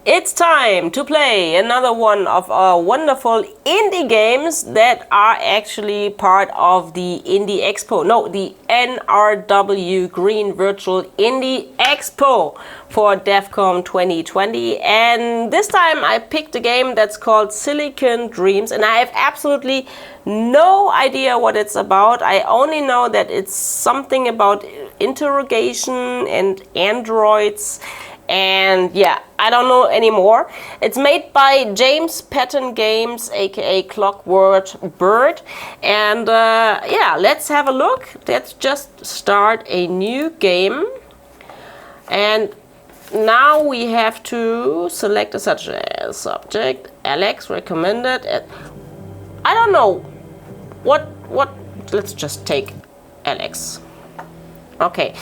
It's time to play another one of our wonderful indie games that are actually part of the Indie Expo. No, the NRW Green Virtual Indie Expo for devcom 2020. And this time I picked a game that's called Silicon Dreams, and I have absolutely no idea what it's about. I only know that it's something about interrogation and androids. And yeah, I don't know anymore. It's made by Patton Games, aka Clockwork Bird. And yeah, let's have a look. Let's just start a new game. And now we have to select a subject. Alex recommended. I don't know. What? Let's just take Alex. Okay.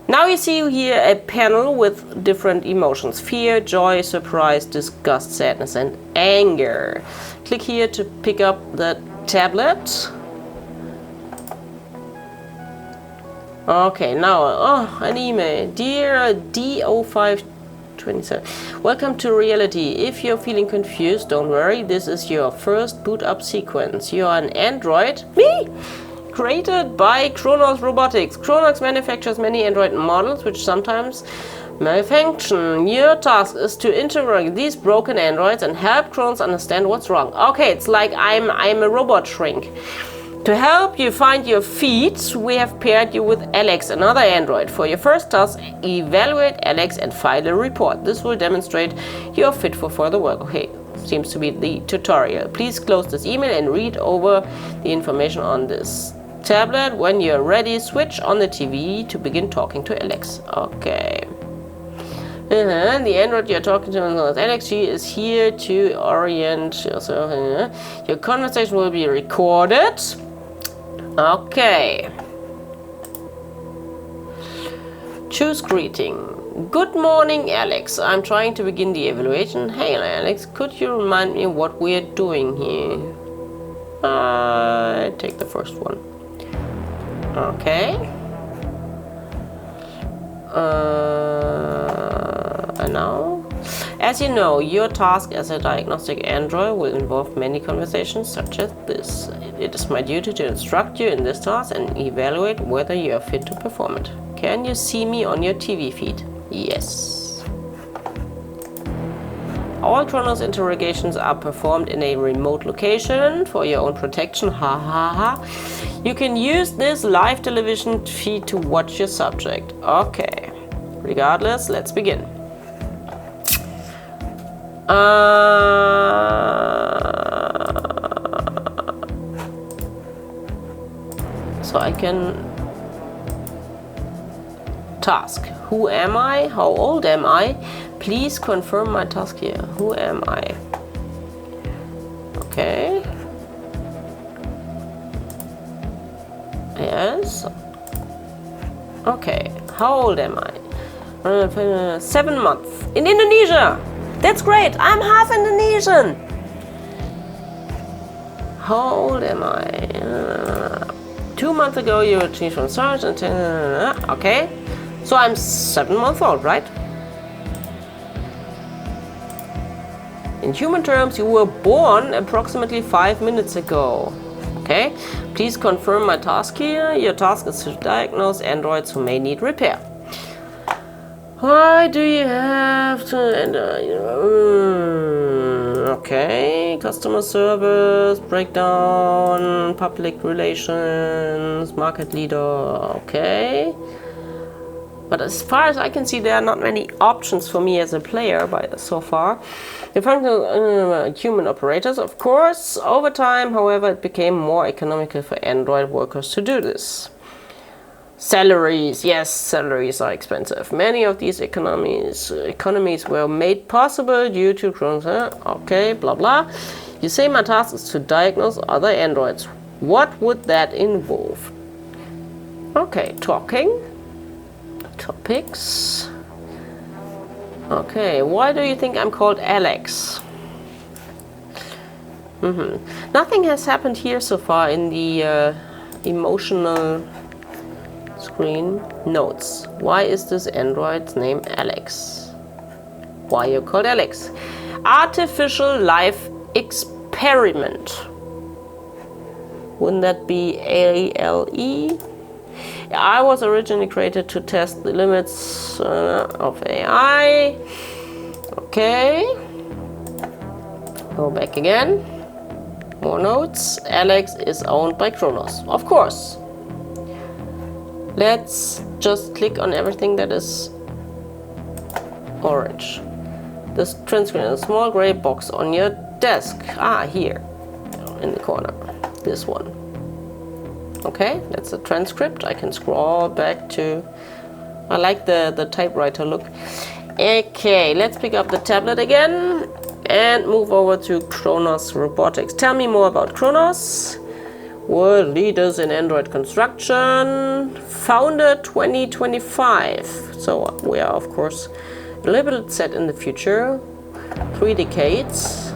Now you see here a panel with different emotions: fear, joy, surprise, disgust, sadness, and anger. Click here to pick up the tablet. Okay, now, an email. Dear D0527, welcome to reality. If you're feeling confused, don't worry, this is your first boot up sequence. You're an android. Me? Created by Kronos Robotics. Kronos manufactures many android models which sometimes malfunction. Your task is to interrogate these broken androids and help Kronos understand what's wrong. Okay, it's like I'm a robot shrink. To help you find your feet, we have paired you with Alex, another android. For your first task, evaluate Alex and file a report. This will demonstrate you're fit for further work. Okay, seems to be the tutorial. Please close this email and read over the information on this tablet. When you're ready, switch on the TV to begin talking to Alex. Okay. The android you're talking to is Alex. She is here to orient yourself. Your conversation will be recorded. Okay. Choose greeting. Good morning, Alex. I'm trying to begin the evaluation. Hey, Alex, could you remind me what we're doing here? Take the first one. Okay. And now? As you know, your task as a diagnostic android will involve many conversations such as this. It is my duty to instruct you in this task and evaluate whether you are fit to perform it. Can you see me on your TV feed? Yes. All Kronos interrogations are performed in a remote location for your own protection. Ha ha ha. You can use this live television feed to watch your subject. Okay. Regardless, let's begin. So I can task. Who am I? How old am I? Please confirm my task here. Who am I? Okay. Yes. Okay. How old am I? 7 months. In Indonesia. That's great. I'm half Indonesian. How old am I? 2 months ago you were changed from sergeant. Okay. So I'm 7 months old, right? In human terms, you were born approximately 5 minutes ago. Okay, please confirm my task here. Your task is to diagnose androids who may need repair. Why do you have to enter? Okay, customer service, breakdown, public relations, market leader. Okay. But as far as I can see, there are not many options for me as a player so far. The functional human operators, of course. Over time, however, it became more economical for android workers to do this. Salaries, yes, salaries are expensive. Many of these economies were made possible due to Kronos. Okay, blah blah. You say my task is to diagnose other androids. What would that involve? Okay, talking. Topics. Okay, why do you think I'm called Alex? Nothing has happened here so far in the emotional screen. Notes. Why is this android's name Alex? Why you called Alex? Artificial life experiment. Wouldn't that be ALE? I was originally created to test the limits of AI. Okay. Go back again. More notes. Alex is owned by Kronos. Of course. Let's just click on everything that is orange. This transcript is a small gray box on your desk. Ah, here. In the corner. This one. Okay, that's a transcript. I can scroll back to... I like the typewriter look. Okay, let's pick up the tablet again and move over to Kronos Robotics. Tell me more about Kronos. World leaders in Android construction. Founded 2025. So we are, of course, a little bit set in the future. 3 decades.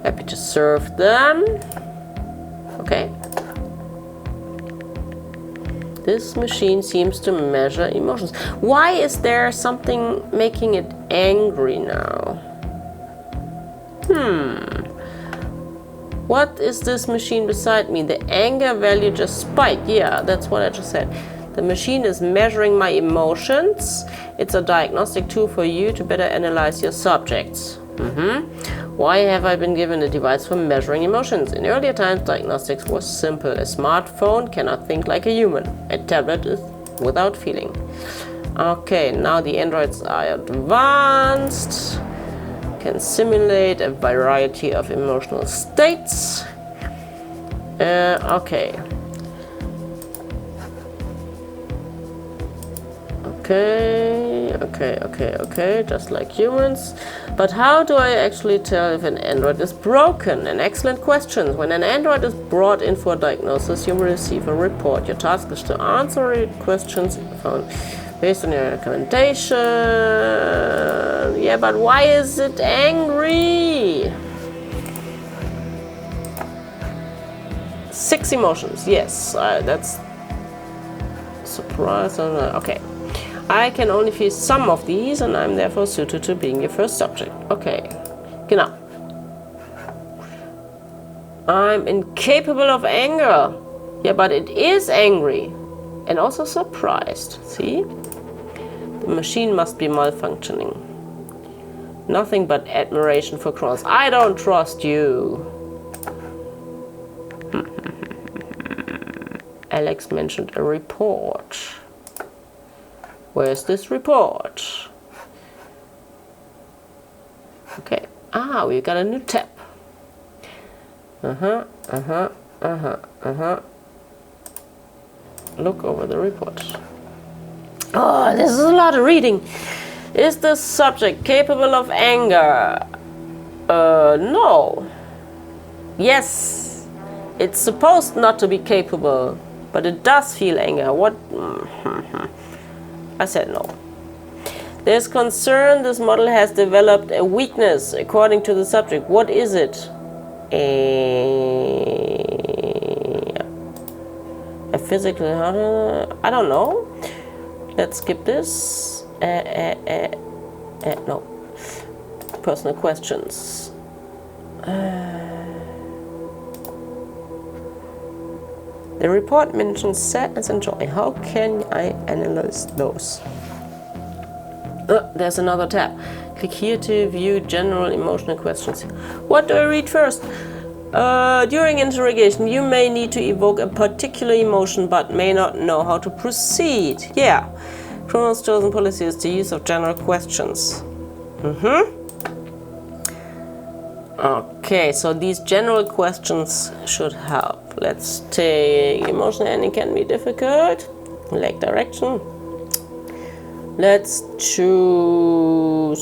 Happy to serve them. Okay. This machine seems to measure emotions. Why is there something making it angry now? What is this machine beside me? The anger value just spiked. Yeah, that's what I just said. The machine is measuring my emotions. It's a diagnostic tool for you to better analyze your subjects. Why have I been given a device for measuring emotions? In earlier times, diagnostics was simple. A smartphone cannot think like a human. A tablet is without feeling. Okay, now the androids are advanced. Can simulate a variety of emotional states. Okay. Okay, just like humans. But how do I actually tell if an android is broken? An excellent question. When an android is brought in for diagnosis, you will receive a report. Your task is to answer questions found based on your recommendation. Yeah, but why is it angry? 6 emotions. Yes, that's surprise. Okay. I can only feel some of these, and I'm therefore suited to being your first subject. Okay, genau. I'm incapable of anger. Yeah, but it is angry. And also surprised. See? The machine must be malfunctioning. Nothing but admiration for Kronos. I don't trust you. Alex mentioned a report. Where's this report? Okay. Ah, we got a new tab. Look over the report. Oh, this is a lot of reading. Is the subject capable of anger? No. Yes. It's supposed not to be capable, but it does feel anger. What? I said no. There's concern this model has developed a weakness according to the subject. What is it? A physical, I don't know. Let's skip this. No. Personal questions. The report mentions sadness and joy. How can I analyze those? There's another tab. Click here to view general emotional questions. What do I read first? During interrogation, you may need to evoke a particular emotion but may not know how to proceed. Yeah. Kronos' chosen policy is the use of general questions. Okay, so these general questions should help. Let's take emotional ending can be difficult. Leg direction. Let's choose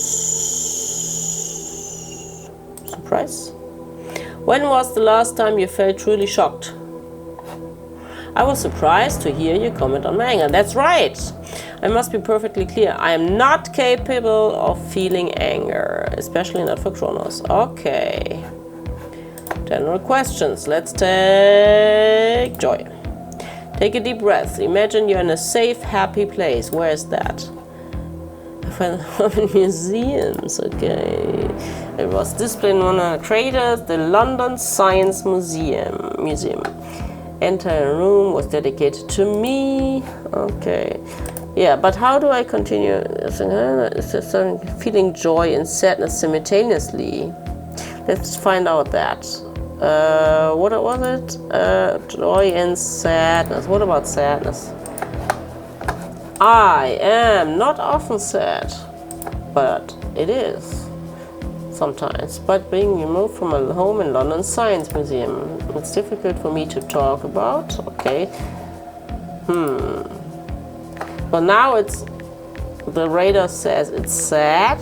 surprise. When was the last time you felt truly shocked? I was surprised to hear you comment on my anger. That's right. I must be perfectly clear. I am not capable of feeling anger, especially not for Kronos. Okay. General questions. Let's take joy. Take a deep breath. Imagine you're in a safe, happy place. Where is that? A find museums. Okay, it was displayed in one of the craters, the London Science Museum. Entire room was dedicated to me. Okay, yeah, but how do I continue? Feeling joy and sadness simultaneously. Let's find out that. What was it? Joy and sadness. What about sadness? I am not often sad, but it is sometimes. But being removed from a home in London Science Museum, it's difficult for me to talk about. Okay. But now the radar says it's sad.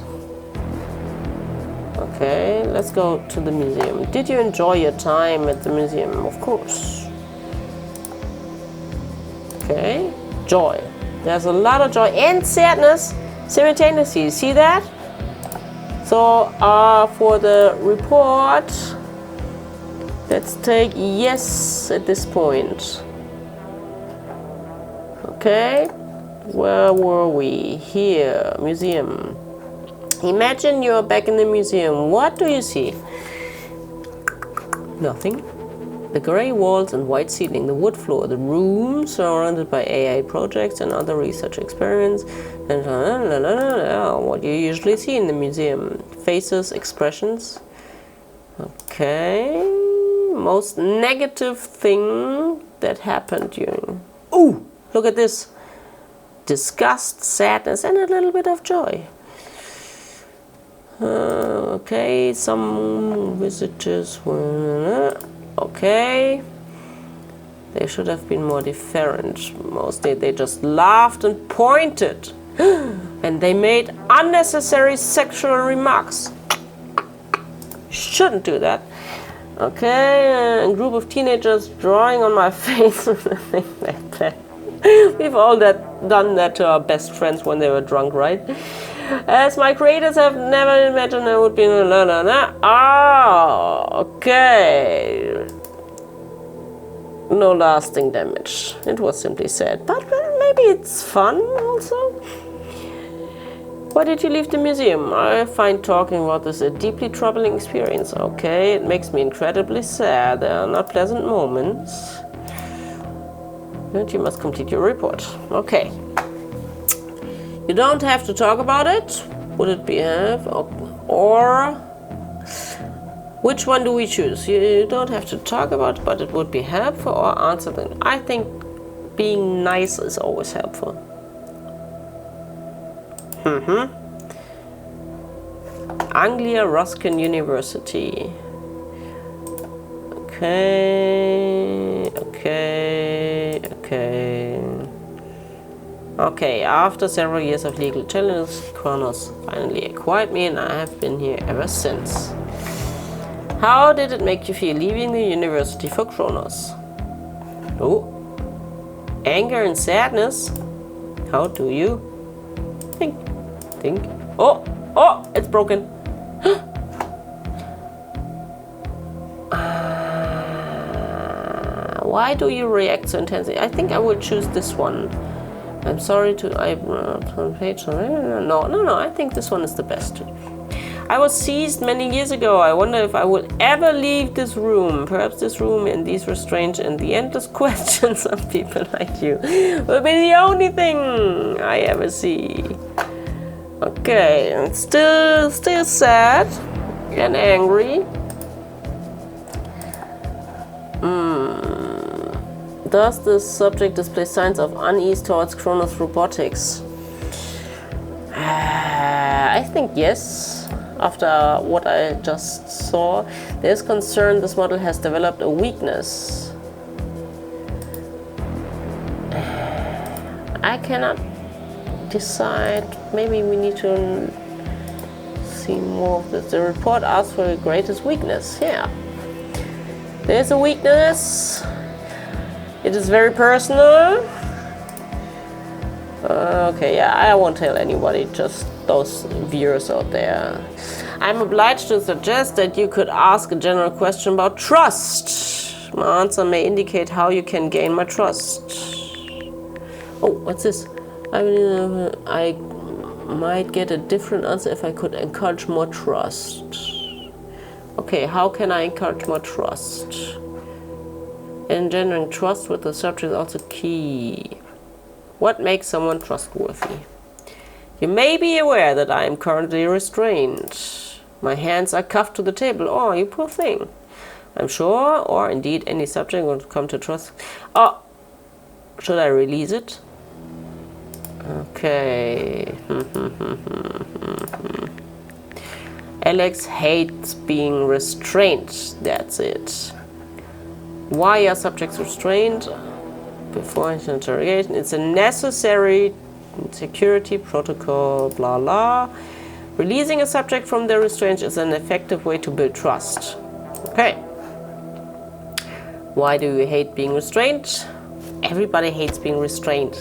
Okay, let's go to the museum. Did you enjoy your time at the museum? Of course. Okay, joy. There's a lot of joy and sadness simultaneously. See that? So for the report, let's take yes at this point. Okay, where were we? Here, museum. Imagine you're back in the museum. What do you see? Nothing. The gray walls and white ceiling, the wood floor, the room surrounded by AI projects and other research experiments, and what you usually see in the museum. Faces, expressions. Okay. Most negative thing that happened during. Ooh, look at this. Disgust, sadness, and a little bit of joy. Okay, some visitors were... Okay. They should have been more deferent. Mostly they just laughed and pointed. And they made unnecessary sexual remarks. Shouldn't do that. Okay, a group of teenagers drawing on my face. Things like that. We've all done that to our best friends when they were drunk, right? As my creators have never imagined there would be okay. No lasting damage. It was simply sad, but maybe it's fun also. Why did you leave the museum? I find talking about this a deeply troubling experience. Okay, it makes me incredibly sad. There are not pleasant moments. And you must complete your report. Okay. You don't have to talk about it. Would it be or which one do we choose? You don't have to talk about it, but it would be helpful, or answer them. I think being nice is always helpful. Anglia Ruskin University. Okay, after several years of legal challenges, Kronos finally acquired me, and I have been here ever since. How did it make you feel leaving the university for Kronos? Oh, anger and sadness. How do you think? Oh, it's broken. Why do you react so intensely? I think I will choose this one. I'm sorry to... No, I think this one is the best. I was seized many years ago. I wonder if I will ever leave this room. Perhaps this room and these restraints and the endless questions of people like you will be the only thing I ever see. Okay, and still sad and angry. Does this subject display signs of unease towards Kronos robotics? I think yes. After what I just saw, there's concern this model has developed a weakness. I cannot decide. Maybe we need to see more of this. The report asks for the greatest weakness. Yeah. There's a weakness. It is very personal. Okay, yeah, I won't tell anybody, just those viewers out there. I'm obliged to suggest that you could ask a general question about trust. My answer may indicate how you can gain my trust. Oh, what's this? might get a different answer if I could encourage more trust. Okay, how can I encourage more trust? Engendering trust with the subject is also key. What makes someone trustworthy? You may be aware that I am currently restrained. My hands are cuffed to the table. Oh, you poor thing. I'm sure, or indeed any subject will come to trust. Oh, should I release it? Okay. Alex hates being restrained. That's it. Why are subjects restrained? Before interrogation. It's a necessary security protocol, blah blah. Releasing a subject from their restraint is an effective way to build trust. Okay. Why do you hate being restrained? Everybody hates being restrained.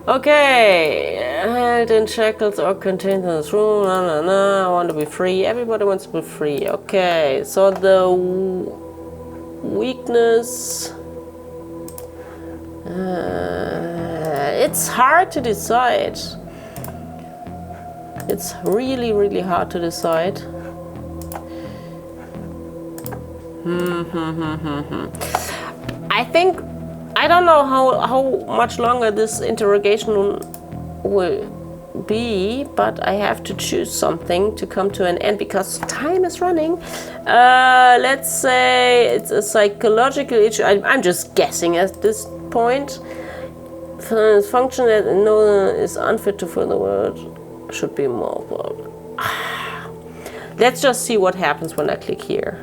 Okay. Held in shackles or contained in this room. Nah, nah, nah. I want to be free. Everybody wants to be free. Okay. So the weakness. It's hard to decide. It's really, really hard to decide. I think, I don't know how much longer this interrogation will be, but I have to choose something to come to an end because time is running. Let's say it's a psychological issue. I'm just guessing at this point. Function that is unfit to further word should be more. Let's just see what happens when I click here.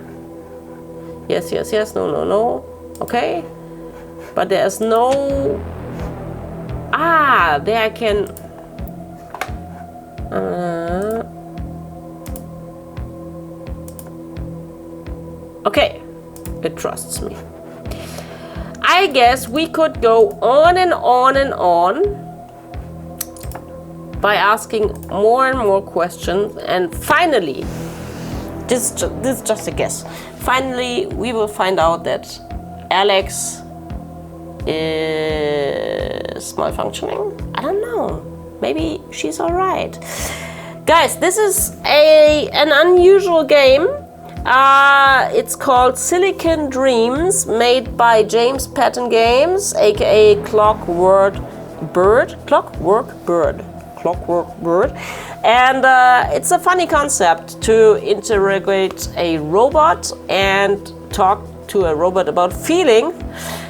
Yes, yes, yes, no, no, no. Okay. But there's no... there I can... okay. It trusts me. I guess we could go on and on and on by asking more and more questions, and finally, this is just a guess, finally we will find out that Alex is malfunctioning. I don't know, maybe she's alright. Guys, this is an unusual game. It's called Silicon Dreams, made by James Patton Games, aka Clockwork Bird, and it's a funny concept to interrogate a robot and talk to a robot about feeling.